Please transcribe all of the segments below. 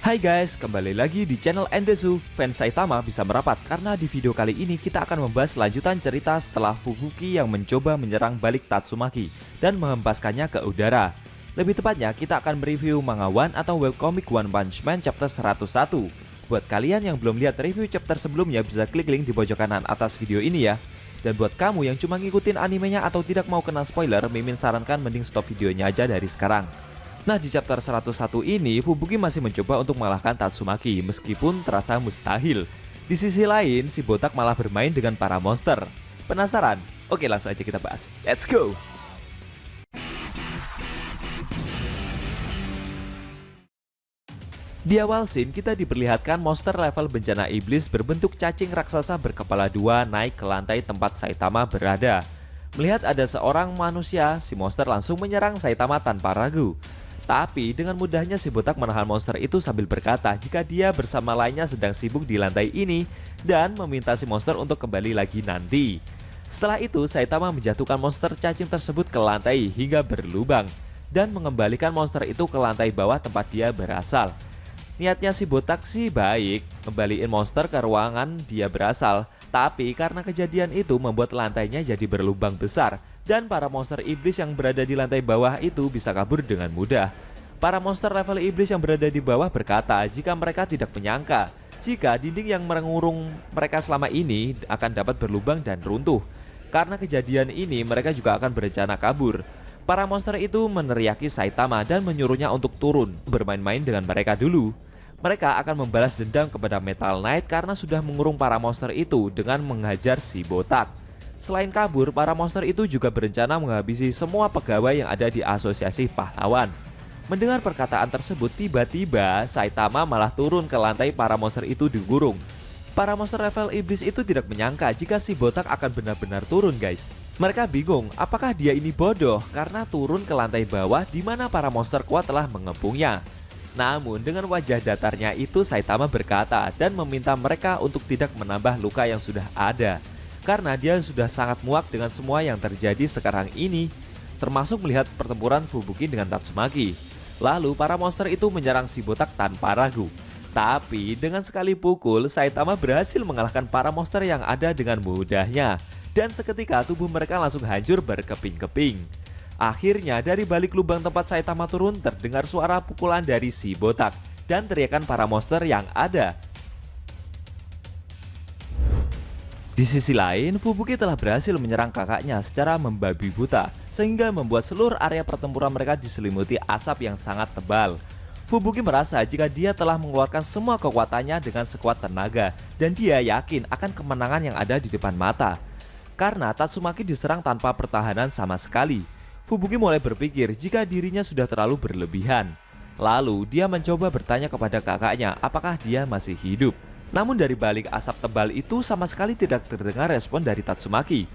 Hai guys, kembali lagi di channel Endesu. Fans Saitama bisa merapat karena di video kali ini kita akan membahas lanjutan cerita setelah Fubuki yang mencoba menyerang balik Tatsumaki dan menghempaskannya ke udara. Lebih tepatnya, kita akan mereview manga One atau webcomic One Punch Man chapter 101. Buat kalian yang belum lihat review chapter sebelumnya, bisa klik link di pojok kanan atas video ini ya. Dan buat kamu yang cuma ngikutin animenya atau tidak mau kena spoiler, Mimin sarankan mending stop videonya aja dari sekarang. Nah, di chapter 101 ini, Fubuki masih mencoba untuk mengalahkan Tatsumaki meskipun terasa mustahil. Di sisi lain, si botak malah bermain dengan para monster. Penasaran? Oke, langsung aja kita bahas. Let's go! Di awal scene, kita diperlihatkan monster level bencana iblis berbentuk cacing raksasa berkepala dua naik ke lantai tempat Saitama berada. Melihat ada seorang manusia, si monster langsung menyerang Saitama tanpa ragu. Tapi dengan mudahnya si botak menahan monster itu sambil berkata jika dia bersama lainnya sedang sibuk di lantai ini dan meminta si monster untuk kembali lagi nanti. Setelah itu, Saitama menjatuhkan monster cacing tersebut ke lantai hingga berlubang dan mengembalikan monster itu ke lantai bawah tempat dia berasal. Niatnya si botak sih baik, kembaliin monster ke ruangan dia berasal, tapi karena kejadian itu membuat lantainya jadi berlubang besar dan para monster iblis yang berada di lantai bawah itu bisa kabur dengan mudah. Para monster level iblis yang berada di bawah berkata jika mereka tidak menyangka jika dinding yang mengurung mereka selama ini akan dapat berlubang dan runtuh. Karena kejadian ini, mereka juga akan berencana kabur. Para monster itu meneriaki Saitama dan menyuruhnya untuk turun bermain-main dengan mereka dulu. Mereka akan membalas dendam kepada Metal Knight karena sudah mengurung para monster itu dengan menghajar si botak. Selain kabur, para monster itu juga berencana menghabisi semua pegawai yang ada di Asosiasi Pahlawan. Mendengar perkataan tersebut, tiba-tiba Saitama malah turun ke lantai para monster itu digurung. Para monster level iblis itu tidak menyangka jika si botak akan benar-benar turun, guys. Mereka bingung apakah dia ini bodoh karena turun ke lantai bawah di mana para monster kuat telah mengepungnya. Namun dengan wajah datarnya itu, Saitama berkata dan meminta mereka untuk tidak menambah luka yang sudah ada. Karena dia sudah sangat muak dengan semua yang terjadi sekarang ini, termasuk melihat pertempuran Fubuki dengan Tatsumaki. Lalu para monster itu menyerang si botak tanpa ragu. Tapi dengan sekali pukul, Saitama berhasil mengalahkan para monster yang ada dengan mudahnya. Dan seketika tubuh mereka langsung hancur berkeping-keping. Akhirnya dari balik lubang tempat Saitama turun terdengar suara pukulan dari si botak dan teriakan para monster yang ada. Di sisi lain, Fubuki telah berhasil menyerang kakaknya secara membabi buta, sehingga membuat seluruh area pertempuran mereka diselimuti asap yang sangat tebal. Fubuki merasa jika dia telah mengeluarkan semua kekuatannya dengan sekuat tenaga, dan dia yakin akan kemenangan yang ada di depan mata. Karena Tatsumaki diserang tanpa pertahanan sama sekali, Fubuki mulai berpikir jika dirinya sudah terlalu berlebihan. Lalu dia mencoba bertanya kepada kakaknya apakah dia masih hidup. Namun dari balik asap tebal itu sama sekali tidak terdengar respon dari Tatsumaki.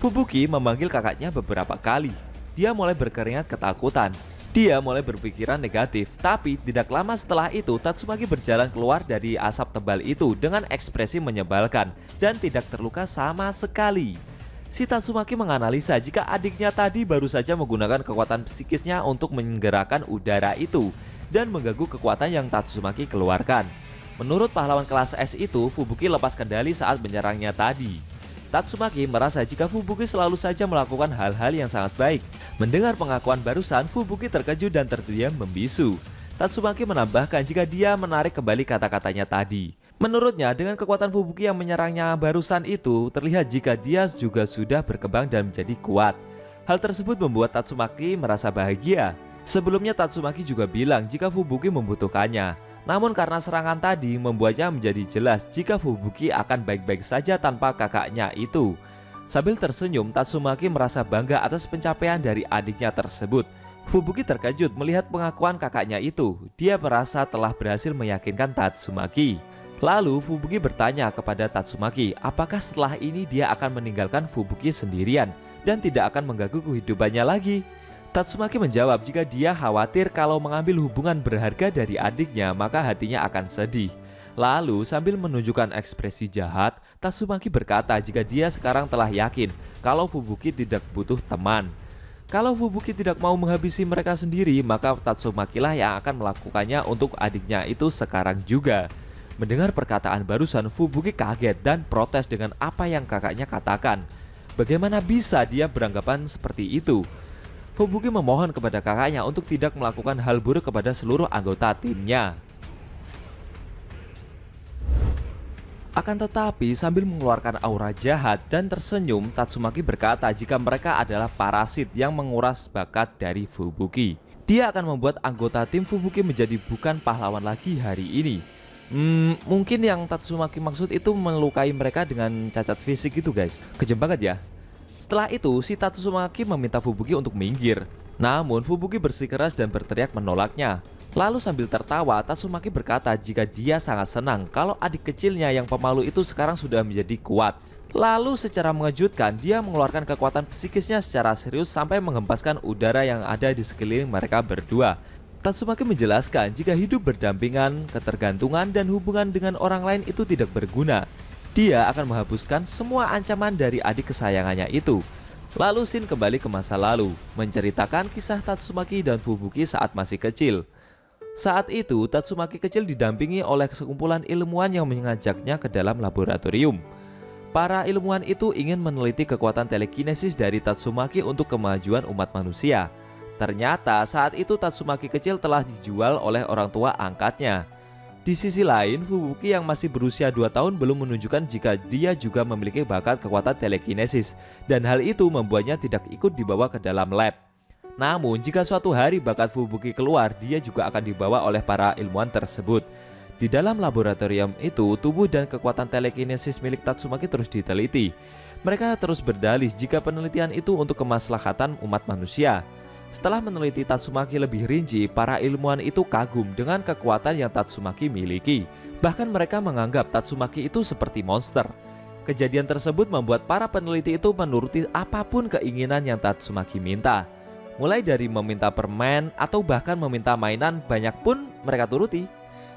Fubuki memanggil kakaknya beberapa kali. Dia mulai berkeringat ketakutan. Dia mulai berpikiran negatif. Tapi tidak lama setelah itu, Tatsumaki berjalan keluar dari asap tebal itu dengan ekspresi menyebalkan dan tidak terluka sama sekali. Si Tatsumaki menganalisa jika adiknya tadi baru saja menggunakan kekuatan psikisnya untuk menggerakkan udara itu dan mengganggu kekuatan yang Tatsumaki keluarkan. Menurut pahlawan kelas S itu, Fubuki lepas kendali saat menyerangnya tadi. Tatsumaki merasa jika Fubuki selalu saja melakukan hal-hal yang sangat baik. Mendengar pengakuan barusan, Fubuki terkejut dan terdiam membisu. Tatsumaki menambahkan jika dia menarik kembali kata-katanya tadi. Menurutnya, dengan kekuatan Fubuki yang menyerangnya barusan itu, terlihat jika dia juga sudah berkembang dan menjadi kuat. Hal tersebut membuat Tatsumaki merasa bahagia. Sebelumnya Tatsumaki juga bilang jika Fubuki membutuhkannya. Namun karena serangan tadi membuatnya menjadi jelas jika Fubuki akan baik-baik saja tanpa kakaknya itu. Sambil tersenyum, Tatsumaki merasa bangga atas pencapaian dari adiknya tersebut. Fubuki terkejut melihat pengakuan kakaknya itu. Dia merasa telah berhasil meyakinkan Tatsumaki. Lalu Fubuki bertanya kepada Tatsumaki apakah setelah ini dia akan meninggalkan Fubuki sendirian dan tidak akan mengganggu kehidupannya lagi. Tatsumaki menjawab jika dia khawatir kalau mengambil hubungan berharga dari adiknya maka hatinya akan sedih. Lalu sambil menunjukkan ekspresi jahat, Tatsumaki berkata jika dia sekarang telah yakin kalau Fubuki tidak butuh teman. Kalau Fubuki tidak mau menghabisi mereka sendiri, maka Tatsumaki lah yang akan melakukannya untuk adiknya itu sekarang juga. Mendengar perkataan barusan, Fubuki kaget dan protes dengan apa yang kakaknya katakan. Bagaimana bisa dia beranggapan seperti itu? Fubuki memohon kepada kakaknya untuk tidak melakukan hal buruk kepada seluruh anggota timnya. Akan tetapi sambil mengeluarkan aura jahat dan tersenyum, Tatsumaki berkata jika mereka adalah parasit yang menguras bakat dari Fubuki. Dia akan membuat anggota tim Fubuki menjadi bukan pahlawan lagi hari ini. Mungkin yang Tatsumaki maksud itu melukai mereka dengan cacat fisik itu guys. Kejam banget ya. Setelah itu si Tatsumaki meminta Fubuki untuk minggir. Namun Fubuki bersikeras dan berteriak menolaknya. Lalu sambil tertawa, Tatsumaki berkata jika dia sangat senang kalau adik kecilnya yang pemalu itu sekarang sudah menjadi kuat. Lalu secara mengejutkan dia mengeluarkan kekuatan psikisnya secara serius sampai menghempaskan udara yang ada di sekeliling mereka berdua. Tatsumaki menjelaskan jika hidup berdampingan, ketergantungan dan hubungan dengan orang lain itu tidak berguna. Dia akan menghapuskan semua ancaman dari adik kesayangannya itu. Lalu Shin kembali ke masa lalu, menceritakan kisah Tatsumaki dan Fubuki saat masih kecil. Saat itu, Tatsumaki kecil didampingi oleh sekumpulan ilmuwan yang mengajaknya ke dalam laboratorium. Para ilmuwan itu ingin meneliti kekuatan telekinesis dari Tatsumaki untuk kemajuan umat manusia. Ternyata saat itu Tatsumaki kecil telah dijual oleh orang tua angkatnya. Di sisi lain, Fubuki yang masih berusia 2 tahun belum menunjukkan jika dia juga memiliki bakat kekuatan telekinesis, dan hal itu membuatnya tidak ikut dibawa ke dalam lab. Namun jika suatu hari bakat Fubuki keluar, dia juga akan dibawa oleh para ilmuwan tersebut. Di dalam laboratorium itu, tubuh dan kekuatan telekinesis milik Tatsumaki terus diteliti. Mereka terus berdalih jika penelitian itu untuk kemaslahatan umat manusia. Setelah meneliti Tatsumaki lebih rinci, para ilmuwan itu kagum dengan kekuatan yang Tatsumaki miliki. Bahkan mereka menganggap Tatsumaki itu seperti monster. Kejadian tersebut membuat para peneliti itu menuruti apapun keinginan yang Tatsumaki minta. Mulai dari meminta permen atau bahkan meminta mainan, banyak pun mereka turuti.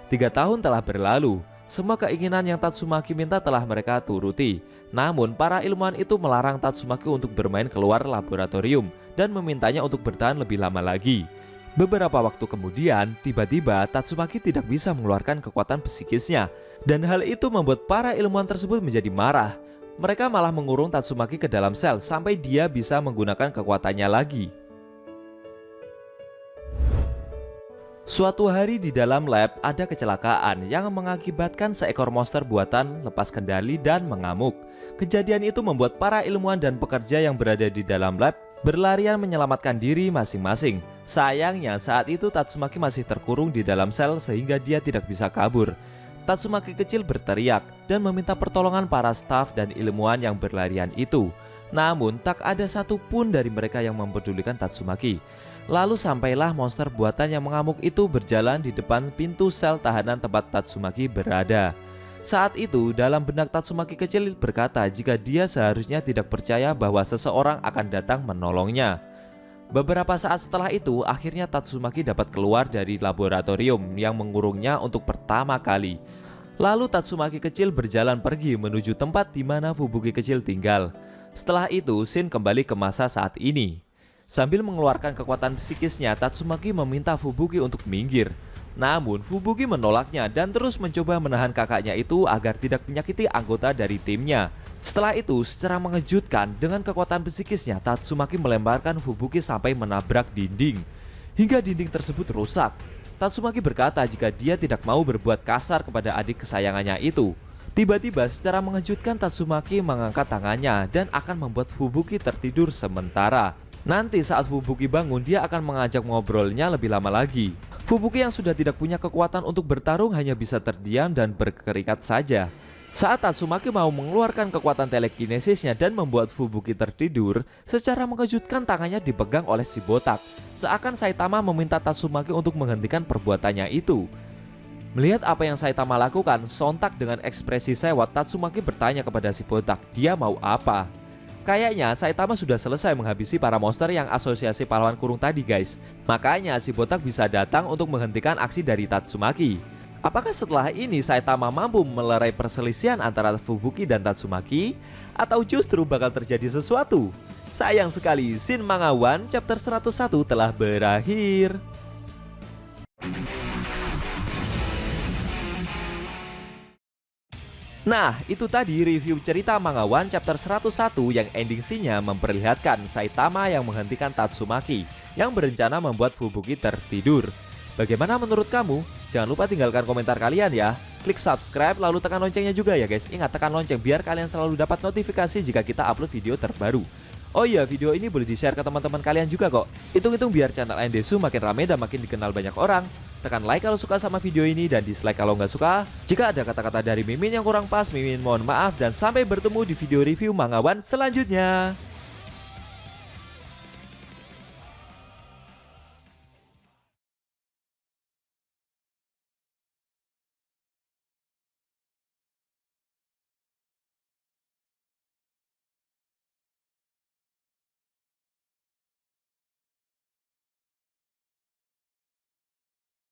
3 tahun telah berlalu, semua keinginan yang Tatsumaki minta telah mereka turuti. Namun para ilmuwan itu melarang Tatsumaki untuk bermain keluar laboratorium dan memintanya untuk bertahan lebih lama lagi. Beberapa waktu kemudian, tiba-tiba Tatsumaki tidak bisa mengeluarkan kekuatan psikisnya. Dan hal itu membuat para ilmuwan tersebut menjadi marah. Mereka malah mengurung Tatsumaki ke dalam sel sampai dia bisa menggunakan kekuatannya lagi. Suatu hari di dalam lab ada kecelakaan yang mengakibatkan seekor monster buatan lepas kendali dan mengamuk. Kejadian itu membuat para ilmuwan dan pekerja yang berada di dalam lab berlarian menyelamatkan diri masing-masing. Sayangnya saat itu Tatsumaki masih terkurung di dalam sel sehingga dia tidak bisa kabur. Tatsumaki kecil berteriak dan meminta pertolongan para staf dan ilmuwan yang berlarian itu. Namun tak ada satupun dari mereka yang mempedulikan Tatsumaki. Lalu sampailah monster buatan yang mengamuk itu berjalan di depan pintu sel tahanan tempat Tatsumaki berada. Saat itu dalam benak Tatsumaki kecil berkata jika dia seharusnya tidak percaya bahwa seseorang akan datang menolongnya. Beberapa saat setelah itu akhirnya Tatsumaki dapat keluar dari laboratorium yang mengurungnya untuk pertama kali. Lalu Tatsumaki kecil berjalan pergi menuju tempat di mana Fubuki kecil tinggal. Setelah itu Shin kembali ke masa saat ini. Sambil mengeluarkan kekuatan psikisnya, Tatsumaki meminta Fubuki untuk minggir. Namun Fubuki menolaknya dan terus mencoba menahan kakaknya itu agar tidak menyakiti anggota dari timnya. Setelah itu, secara mengejutkan dengan kekuatan psikisnya, Tatsumaki melemparkan Fubuki sampai menabrak dinding. Hingga dinding tersebut rusak. Tatsumaki berkata jika dia tidak mau berbuat kasar kepada adik kesayangannya itu. Tiba-tiba secara mengejutkan Tatsumaki mengangkat tangannya dan akan membuat Fubuki tertidur sementara. Nanti saat Fubuki bangun, dia akan mengajak ngobrolnya lebih lama lagi. Fubuki yang sudah tidak punya kekuatan untuk bertarung hanya bisa terdiam dan berkeringat saja. Saat Tatsumaki mau mengeluarkan kekuatan telekinesisnya dan membuat Fubuki tertidur, secara mengejutkan tangannya dipegang oleh si botak. Seakan Saitama meminta Tatsumaki untuk menghentikan perbuatannya itu. Melihat apa yang Saitama lakukan, sontak dengan ekspresi sewot, Tatsumaki bertanya kepada si botak, dia mau apa? Kayaknya Saitama sudah selesai menghabisi para monster yang asosiasi pahlawan kurung tadi guys. Makanya si botak bisa datang untuk menghentikan aksi dari Tatsumaki. Apakah setelah ini Saitama mampu melerai perselisihan antara Fubuki dan Tatsumaki? Atau justru bakal terjadi sesuatu? Sayang sekali, Shin Manga One chapter 101 telah berakhir. Nah, itu tadi review cerita Manga One chapter 101 yang ending scene-nya memperlihatkan Saitama yang menghentikan Tatsumaki yang berencana membuat Fubuki tertidur. Bagaimana menurut kamu? Jangan lupa tinggalkan komentar kalian ya. Klik subscribe lalu tekan loncengnya juga ya guys. Ingat tekan lonceng biar kalian selalu dapat notifikasi jika kita upload video terbaru. Oh iya, video ini boleh di-share ke teman-teman kalian juga kok. Hitung-hitung biar channel Endesu makin rame dan makin dikenal banyak orang. Tekan like kalau suka sama video ini dan dislike kalau nggak suka. Jika ada kata-kata dari Mimin yang kurang pas, Mimin mohon maaf dan sampai bertemu di video review Manga One selanjutnya.